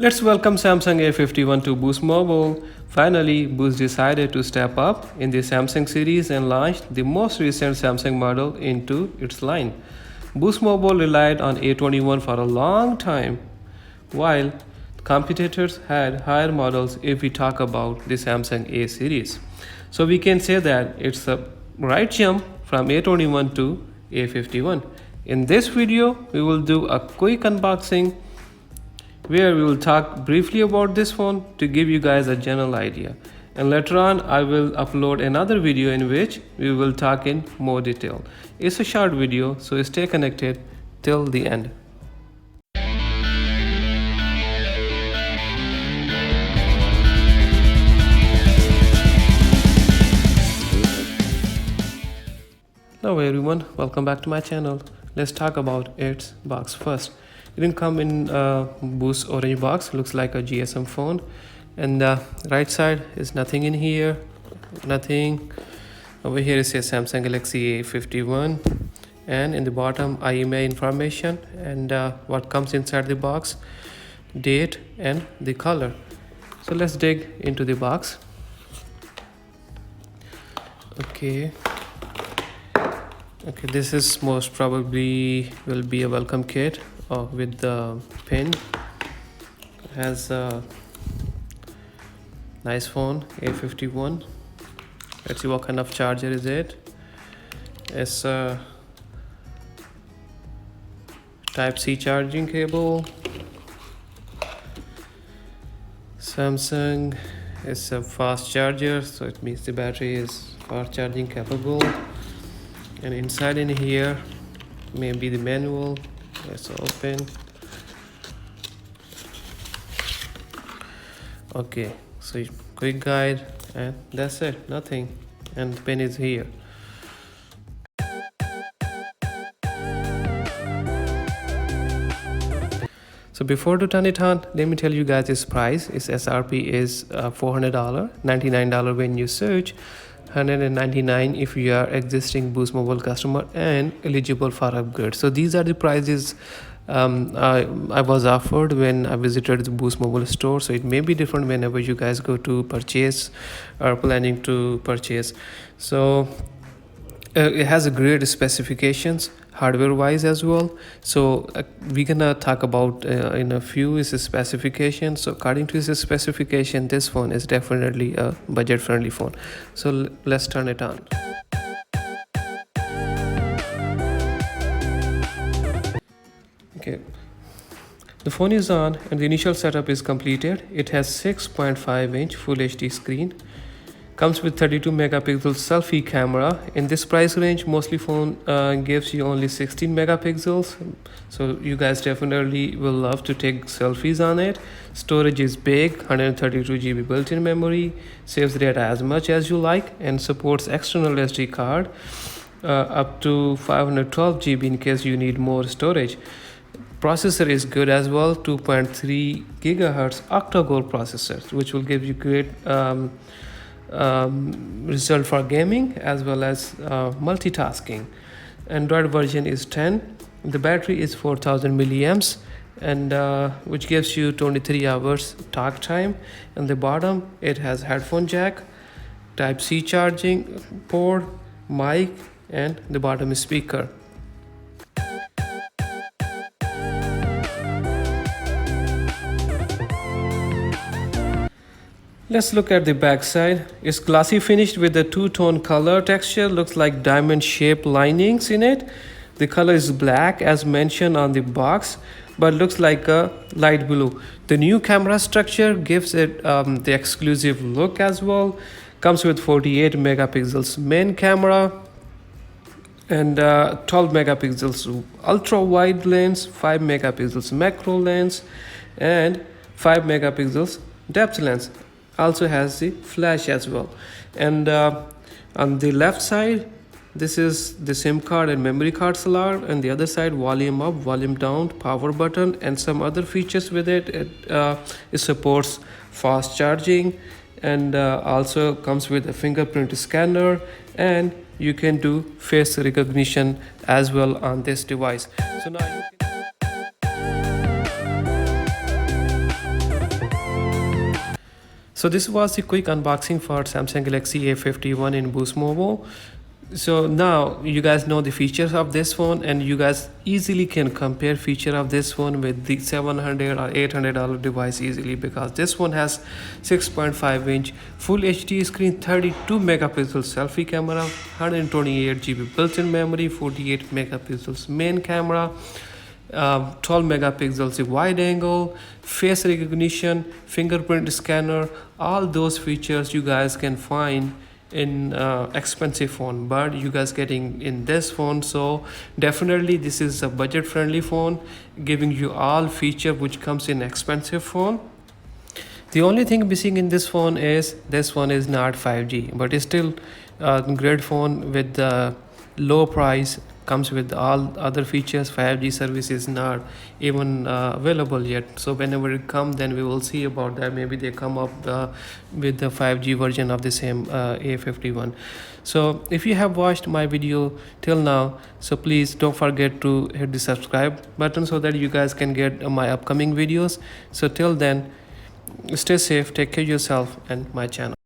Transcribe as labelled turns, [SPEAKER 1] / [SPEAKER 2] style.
[SPEAKER 1] Let's welcome Samsung A51 to Boost Mobile. Finally, Boost decided to step up in the Samsung series and launched the most recent Samsung model into its line. Boost Mobile relied on A21 for a long time, while competitors had higher models if we talk about the Samsung A series. So we can say that it's a right jump from A21 to A51. In this video, we will do a quick unboxing where we will talk briefly about this phone to give you guys a general idea. And later on, I will upload another video in which we will talk in more detail. It's a short video, so stay connected till the end. Hello everyone, welcome back to my channel. Let's talk about its box first. It didn't come in Boost orange box, looks like a GSM phone. And right side is nothing in here, nothing. Over here it says Samsung Galaxy A51, and in the bottom IMEI information and what comes inside the box, date and the color. So let's dig into the box. Okay, this is most probably will be a welcome kit with the pin. It has a nice phone, A51. Let's see what kind of charger is it. It's a Type-C charging cable. Samsung is a fast charger, so it means the battery is fast charging capable. And inside in here maybe the manual. Let's open. Okay, so quick guide and that's it, nothing. And the pen is here. So before to turn it on, let me tell you guys its price. Its SRP is $400, $99 when you search, $199 if you are existing Boost Mobile customer and eligible for upgrade. So these are the prices I was offered when I visited the Boost Mobile store. So it may be different whenever you guys go to purchase or planning to purchase. So it has a great specifications hardware wise as well. So we're gonna talk about in a few is the specification. So according to this specification, this phone is definitely a budget friendly phone. So let's turn it on. Okay, the phone is on and the initial setup is completed. It has 6.5-inch Full HD screen. Comes with 32 megapixel selfie camera. In this price range, mostly phone gives you only 16 megapixels. So you guys definitely will love to take selfies on it. Storage is big, 132 GB built-in memory, saves data as much as you like, and supports external SD card up to 512 GB in case you need more storage. Processor is good as well, 2.3 gigahertz octa-core processor, which will give you great result for gaming as well as multitasking. Android version is 10. The battery is 4000 milliamps and which gives you 23 hours talk time. And the bottom it has headphone jack, Type-C charging port, mic, and the bottom is speaker. Let's look at the back side. It's glossy finished with a two-tone color texture, looks like diamond-shaped linings in it. The color is black as mentioned on the box, but looks like a light blue. The new camera structure gives it the exclusive look as well. Comes with 48 megapixels main camera and 12 megapixels ultra-wide lens, 5 megapixels macro lens, and 5 megapixels depth lens. Also has the flash as well. And on the left side, this is the SIM card and memory card slot, and the other side volume up, volume down, power button, and some other features with it. It supports fast charging and also comes with a fingerprint scanner, and you can do face recognition as well on this device. So now you can So this was the quick unboxing for Samsung Galaxy A51 in Boost Mobile. So now you guys know the features of this phone, and you guys easily can compare feature of this phone with the $700 or $800 device easily, because this one has 6.5-inch full HD screen, 32 megapixel selfie camera, 128 GB built-in memory, 48 megapixels main camera, 12 megapixels wide angle, face recognition, fingerprint scanner. All those features you guys can find in expensive phone, but you guys getting in this phone. So definitely this is a budget friendly phone, giving you all feature which comes in expensive phone. The only thing missing in this phone is this one is not 5G, but it's still a great phone with the low price, comes with all other features. 5G service is not even available yet, so whenever it come, then we will see about that. Maybe they come up with the 5G version of the same A51. So if you have watched my video till now, so please don't forget to hit the subscribe button so that you guys can get my upcoming videos. So till then, stay safe, take care of yourself and my channel.